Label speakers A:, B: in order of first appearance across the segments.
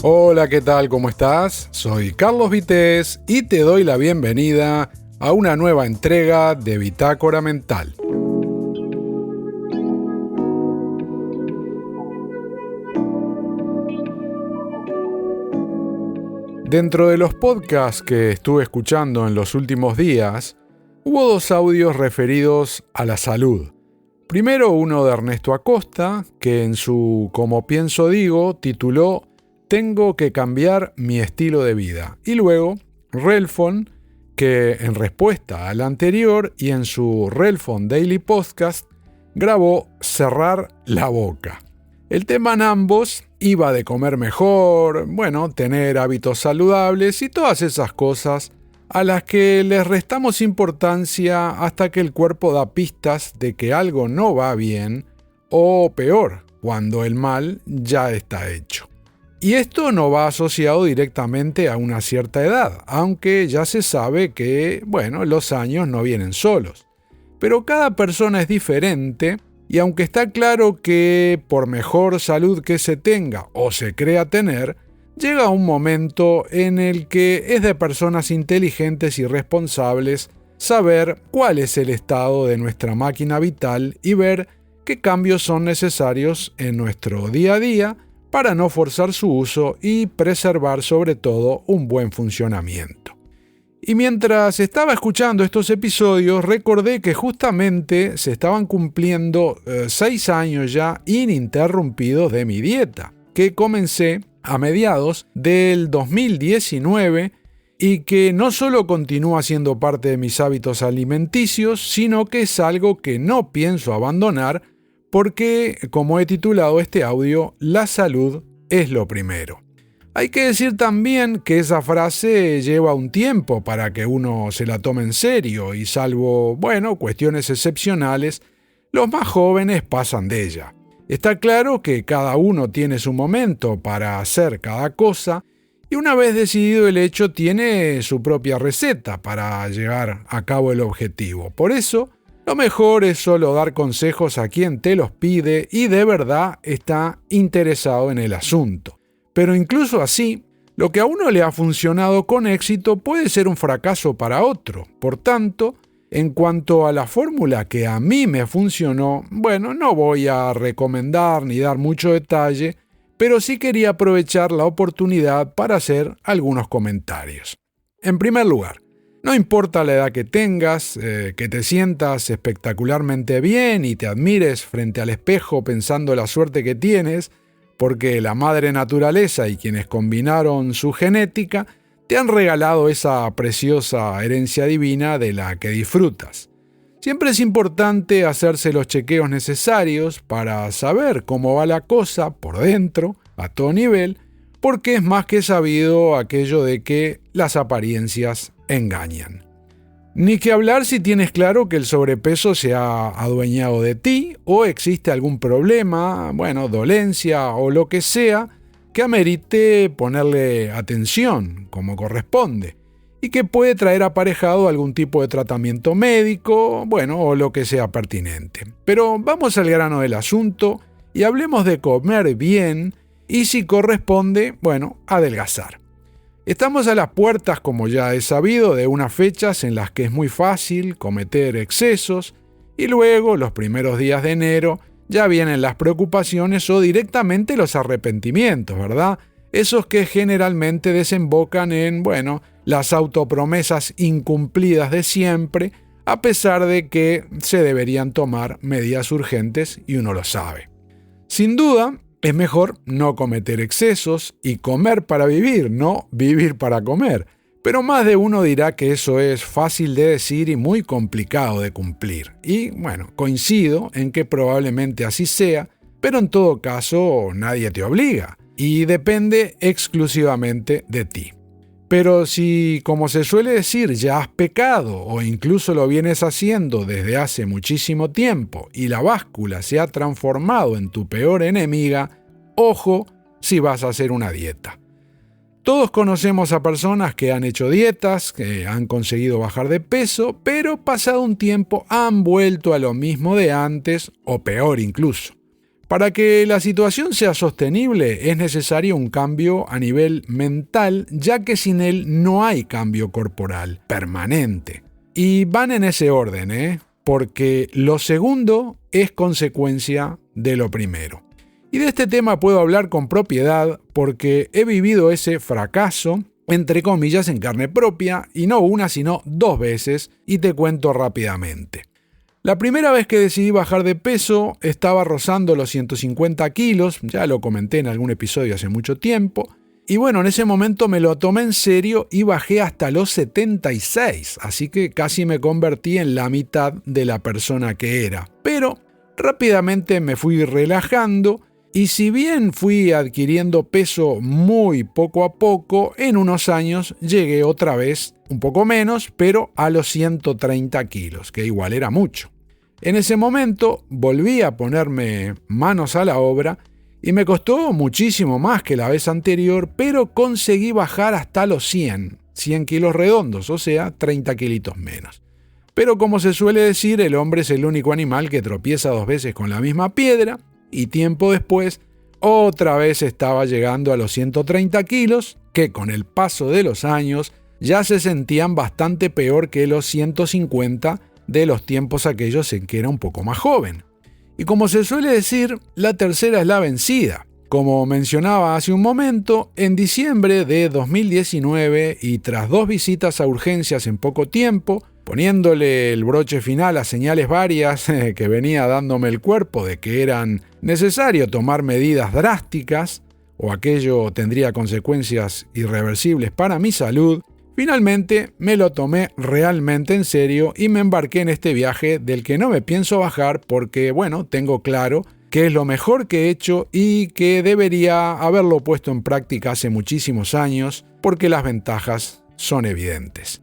A: Hola, ¿qué tal? ¿Cómo estás? Soy Carlos Vitéz y te doy la bienvenida a una nueva entrega de Bitácora Mental. Dentro de los podcasts que estuve escuchando en los últimos días, hubo dos audios referidos a la salud. Primero uno de Ernesto Acosta, que en su Como pienso digo tituló Tengo que cambiar mi estilo de vida. Y luego Relfon, que en respuesta al anterior y en su Relfon Daily Podcast grabó Cerrar la boca. El tema en ambos iba de comer mejor, tener hábitos saludables y todas esas cosas a las que les restamos importancia hasta que el cuerpo da pistas de que algo no va bien o peor, cuando el mal ya está hecho. Y esto no va asociado directamente a una cierta edad, aunque ya se sabe que, los años no vienen solos. Pero cada persona es diferente y aunque está claro que por mejor salud que se tenga o se crea tener, llega un momento en el que es de personas inteligentes y responsables saber cuál es el estado de nuestra máquina vital y ver qué cambios son necesarios en nuestro día a día para no forzar su uso y preservar sobre todo un buen funcionamiento. Y mientras estaba escuchando estos episodios, recordé que justamente se estaban cumpliendo 6 años ya ininterrumpidos de mi dieta, que comencé a mediados del 2019 y que no solo continúa siendo parte de mis hábitos alimenticios, sino que es algo que no pienso abandonar porque, como he titulado este audio, la salud es lo primero. Hay que decir también que esa frase lleva un tiempo para que uno se la tome en serio y salvo, cuestiones excepcionales, los más jóvenes pasan de ella. Está claro que cada uno tiene su momento para hacer cada cosa y una vez decidido el hecho tiene su propia receta para llevar a cabo el objetivo. Por eso, lo mejor es solo dar consejos a quien te los pide y de verdad está interesado en el asunto. Pero incluso así, lo que a uno le ha funcionado con éxito puede ser un fracaso para otro. Por tanto, en cuanto a la fórmula que a mí me funcionó, no voy a recomendar ni dar mucho detalle, pero sí quería aprovechar la oportunidad para hacer algunos comentarios. En primer lugar, no importa la edad que tengas, que te sientas espectacularmente bien y te admires frente al espejo pensando la suerte que tienes, porque la madre naturaleza y quienes combinaron su genética te han regalado esa preciosa herencia divina de la que disfrutas. Siempre es importante hacerse los chequeos necesarios para saber cómo va la cosa por dentro, a todo nivel, porque es más que sabido aquello de que las apariencias engañan. Ni que hablar si tienes claro que el sobrepeso se ha adueñado de ti o existe algún problema, dolencia o lo que sea que amerite ponerle atención como corresponde y que puede traer aparejado algún tipo de tratamiento médico, o lo que sea pertinente. Pero vamos al grano del asunto y hablemos de comer bien y si corresponde, adelgazar. Estamos a las puertas, como ya he sabido, de unas fechas en las que es muy fácil cometer excesos y luego, los primeros días de enero, ya vienen las preocupaciones o directamente los arrepentimientos, ¿verdad? Esos que generalmente desembocan en, las autopromesas incumplidas de siempre, a pesar de que se deberían tomar medidas urgentes y uno lo sabe. Sin duda, es mejor no cometer excesos y comer para vivir, no vivir para comer. Pero más de uno dirá que eso es fácil de decir y muy complicado de cumplir. Y coincido en que probablemente así sea, pero en todo caso nadie te obliga y depende exclusivamente de ti. Pero si, como se suele decir, ya has pecado o incluso lo vienes haciendo desde hace muchísimo tiempo y la báscula se ha transformado en tu peor enemiga, ojo si vas a hacer una dieta. Todos conocemos a personas que han hecho dietas, que han conseguido bajar de peso, pero pasado un tiempo han vuelto a lo mismo de antes o peor incluso. Para que la situación sea sostenible es necesario un cambio a nivel mental, ya que sin él no hay cambio corporal permanente. Y van en ese orden, porque lo segundo es consecuencia de lo primero. Y de este tema puedo hablar con propiedad porque he vivido ese fracaso, entre comillas, en carne propia, y no una sino 2 veces, y te cuento rápidamente. La primera vez que decidí bajar de peso estaba rozando los 150 kilos, ya lo comenté en algún episodio hace mucho tiempo, y bueno, en ese momento me lo tomé en serio y bajé hasta los 76, así que casi me convertí en la mitad de la persona que era. Pero rápidamente me fui relajando y si bien fui adquiriendo peso muy poco a poco, en unos años llegué otra vez, un poco menos, pero a los 130 kilos, que igual era mucho. En ese momento volví a ponerme manos a la obra y me costó muchísimo más que la vez anterior, pero conseguí bajar hasta los 100 kilos redondos, o sea, 30 kilitos menos. Pero como se suele decir, el hombre es el único animal que tropieza 2 veces con la misma piedra y tiempo después otra vez estaba llegando a los 130 kilos, que con el paso de los años ya se sentían bastante peor que los 150 de los tiempos aquellos en que era un poco más joven. Y como se suele decir, la tercera es la vencida. Como mencionaba hace un momento, en diciembre de 2019 y tras 2 visitas a urgencias en poco tiempo, poniéndole el broche final a señales varias que venía dándome el cuerpo de que eran necesario tomar medidas drásticas o aquello tendría consecuencias irreversibles para mi salud, finalmente me lo tomé realmente en serio y me embarqué en este viaje del que no me pienso bajar porque, bueno, tengo claro que es lo mejor que he hecho y que debería haberlo puesto en práctica hace muchísimos años porque las ventajas son evidentes.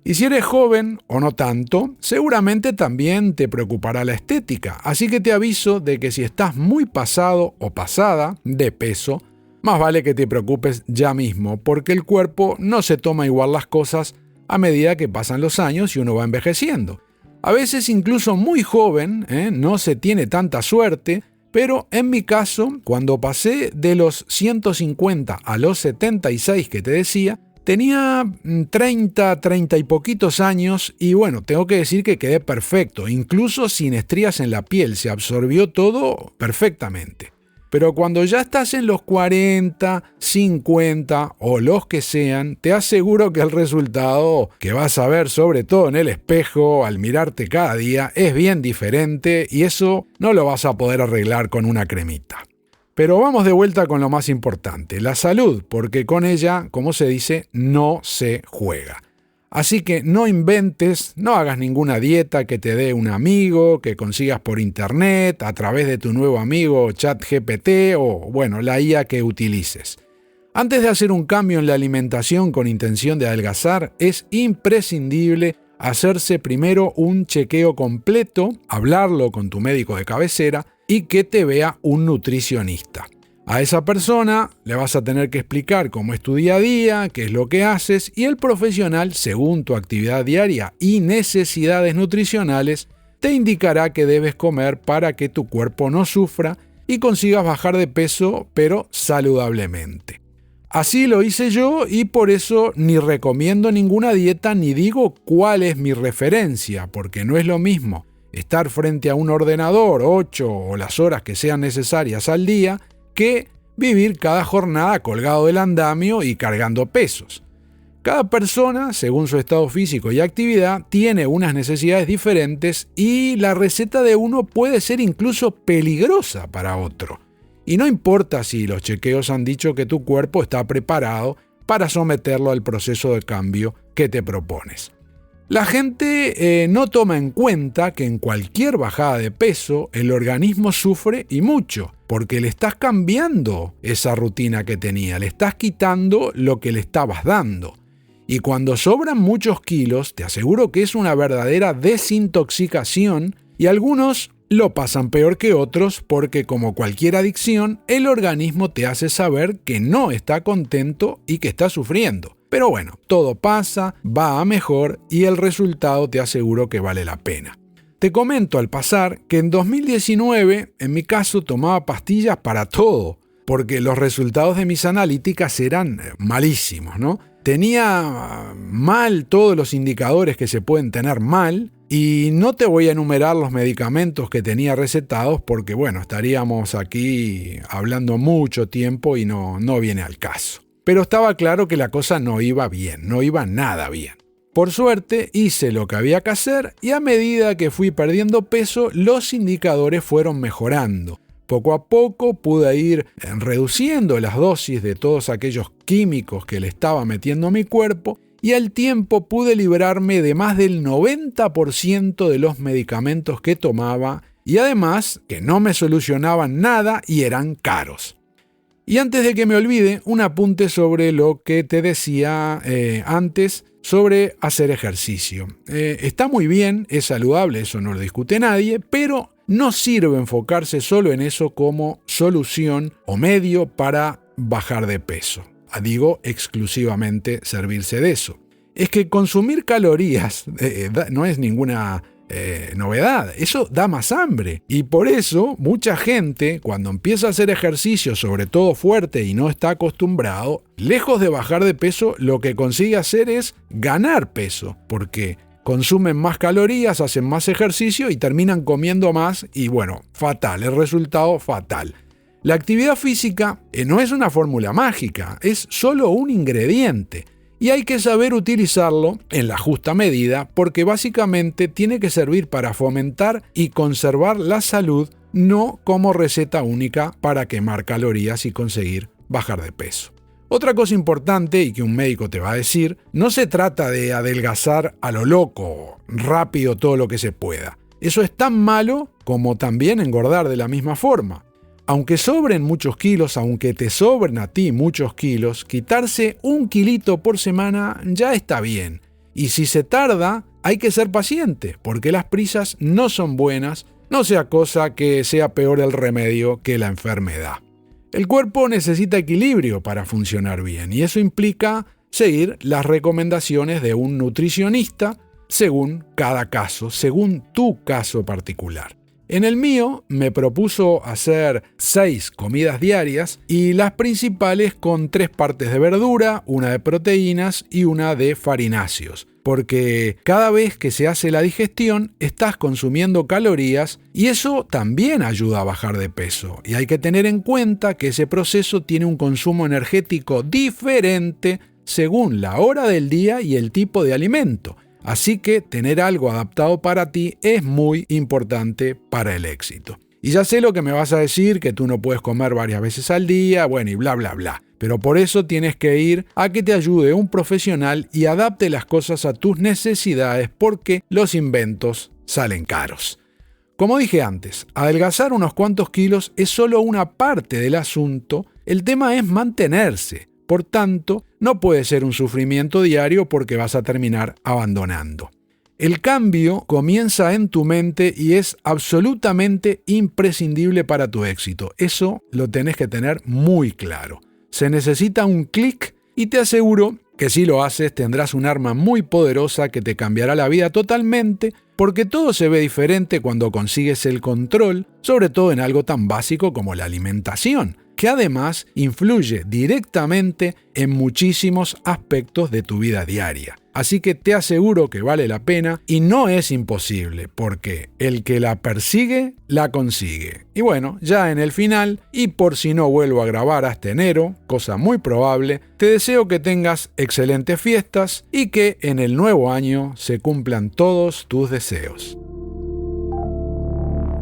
A: Y si eres joven o no tanto, seguramente también te preocupará la estética, así que te aviso de que si estás muy pasado o pasada de peso, más vale que te preocupes ya mismo, porque el cuerpo no se toma igual las cosas a medida que pasan los años y uno va envejeciendo. A veces incluso muy joven, no se tiene tanta suerte, pero en mi caso, cuando pasé de los 150 a los 76 que te decía, tenía 30 y poquitos años y bueno, tengo que decir que quedé perfecto, incluso sin estrías en la piel, se absorbió todo perfectamente. Pero cuando ya estás en los 40, 50 o los que sean, te aseguro que el resultado que vas a ver, sobre todo en el espejo, al mirarte cada día, es bien diferente y eso no lo vas a poder arreglar con una cremita. Pero vamos de vuelta con lo más importante, la salud, porque con ella, como se dice, no se juega. Así que no inventes, no hagas ninguna dieta que te dé un amigo, que consigas por internet, a través de tu nuevo amigo ChatGPT o, bueno, la IA que utilices. Antes de hacer un cambio en la alimentación con intención de adelgazar, es imprescindible hacerse primero un chequeo completo, hablarlo con tu médico de cabecera y que te vea un nutricionista. A esa persona le vas a tener que explicar cómo es tu día a día, qué es lo que haces y el profesional, según tu actividad diaria y necesidades nutricionales, te indicará qué debes comer para que tu cuerpo no sufra y consigas bajar de peso, pero saludablemente. Así lo hice yo y por eso ni recomiendo ninguna dieta ni digo cuál es mi referencia, porque no es lo mismo estar frente a un ordenador 8 o las horas que sean necesarias al día que vivir cada jornada colgado del andamio y cargando pesos. Cada persona, según su estado físico y actividad, tiene unas necesidades diferentes y la receta de uno puede ser incluso peligrosa para otro. Y no importa si los chequeos han dicho que tu cuerpo está preparado para someterlo al proceso de cambio que te propones. La gente no toma en cuenta que en cualquier bajada de peso el organismo sufre y mucho, porque le estás cambiando esa rutina que tenía, le estás quitando lo que le estabas dando. Y cuando sobran muchos kilos, te aseguro que es una verdadera desintoxicación y algunos lo pasan peor que otros porque, como cualquier adicción, el organismo te hace saber que no está contento y que está sufriendo. Pero bueno, todo pasa, va a mejor y el resultado te aseguro que vale la pena. Te comento al pasar que en 2019, en mi caso, tomaba pastillas para todo, porque los resultados de mis analíticas eran malísimos, ¿no? Tenía mal todos los indicadores que se pueden tener mal, y no te voy a enumerar los medicamentos que tenía recetados porque, bueno, estaríamos aquí hablando mucho tiempo y no viene al caso. Pero estaba claro que la cosa no iba bien, no iba nada bien. Por suerte, hice lo que había que hacer y a medida que fui perdiendo peso, los indicadores fueron mejorando. Poco a poco pude ir reduciendo las dosis de todos aquellos químicos que le estaba metiendo a mi cuerpo y al tiempo pude librarme de más del 90% de los medicamentos que tomaba y además que no me solucionaban nada y eran caros. Y antes de que me olvide, un apunte sobre lo que te decía antes sobre hacer ejercicio. Está muy bien, es saludable, eso no lo discute nadie, pero no sirve enfocarse solo en eso como solución o medio para bajar de peso. Digo, exclusivamente servirse de eso. Es que consumir calorías no es ninguna novedad, eso da más hambre. Y por eso mucha gente, cuando empieza a hacer ejercicio, sobre todo fuerte y no está acostumbrado, lejos de bajar de peso, lo que consigue hacer es ganar peso, porque consumen más calorías, hacen más ejercicio y terminan comiendo más y bueno, fatal, el resultado fatal. La actividad física no es una fórmula mágica, es solo un ingrediente y hay que saber utilizarlo en la justa medida porque básicamente tiene que servir para fomentar y conservar la salud, no como receta única para quemar calorías y conseguir bajar de peso. Otra cosa importante y que un médico te va a decir, no se trata de adelgazar a lo loco, rápido todo lo que se pueda. Eso es tan malo como también engordar de la misma forma. Aunque sobren muchos kilos, aunque te sobren a ti muchos kilos, quitarse 1 kilito por semana ya está bien. Y si se tarda, hay que ser paciente, porque las prisas no son buenas, no sea cosa que sea peor el remedio que la enfermedad. El cuerpo necesita equilibrio para funcionar bien y eso implica seguir las recomendaciones de un nutricionista según cada caso, según tu caso particular. En el mío me propuso hacer 6 comidas diarias y las principales con 3 partes de verdura, una de proteínas y una de farináceos. Porque cada vez que se hace la digestión estás consumiendo calorías y eso también ayuda a bajar de peso. Y hay que tener en cuenta que ese proceso tiene un consumo energético diferente según la hora del día y el tipo de alimento. Así que tener algo adaptado para ti es muy importante para el éxito. Y ya sé lo que me vas a decir, que tú no puedes comer varias veces al día, bueno, y bla, bla, bla. Pero por eso tienes que ir a que te ayude un profesional y adapte las cosas a tus necesidades porque los inventos salen caros. Como dije antes, adelgazar unos cuantos kilos es solo una parte del asunto, el tema es mantenerse. Por tanto, no puede ser un sufrimiento diario porque vas a terminar abandonando. El cambio comienza en tu mente y es absolutamente imprescindible para tu éxito. Eso lo tenés que tener muy claro. Se necesita un clic y te aseguro que si lo haces tendrás un arma muy poderosa que te cambiará la vida totalmente porque todo se ve diferente cuando consigues el control, sobre todo en algo tan básico como la alimentación, que además influye directamente en muchísimos aspectos de tu vida diaria. Así que te aseguro que vale la pena y no es imposible, porque el que la persigue, la consigue. Y bueno, ya en el final, y por si no vuelvo a grabar hasta enero, cosa muy probable, te deseo que tengas excelentes fiestas y que en el nuevo año se cumplan todos tus deseos.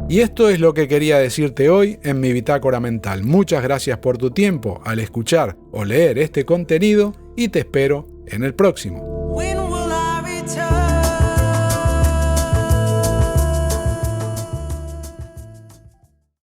A: Y esto es lo que quería decirte hoy en mi bitácora mental. Muchas gracias por tu tiempo al escuchar o leer este contenido y te espero en el próximo.
B: When will I return?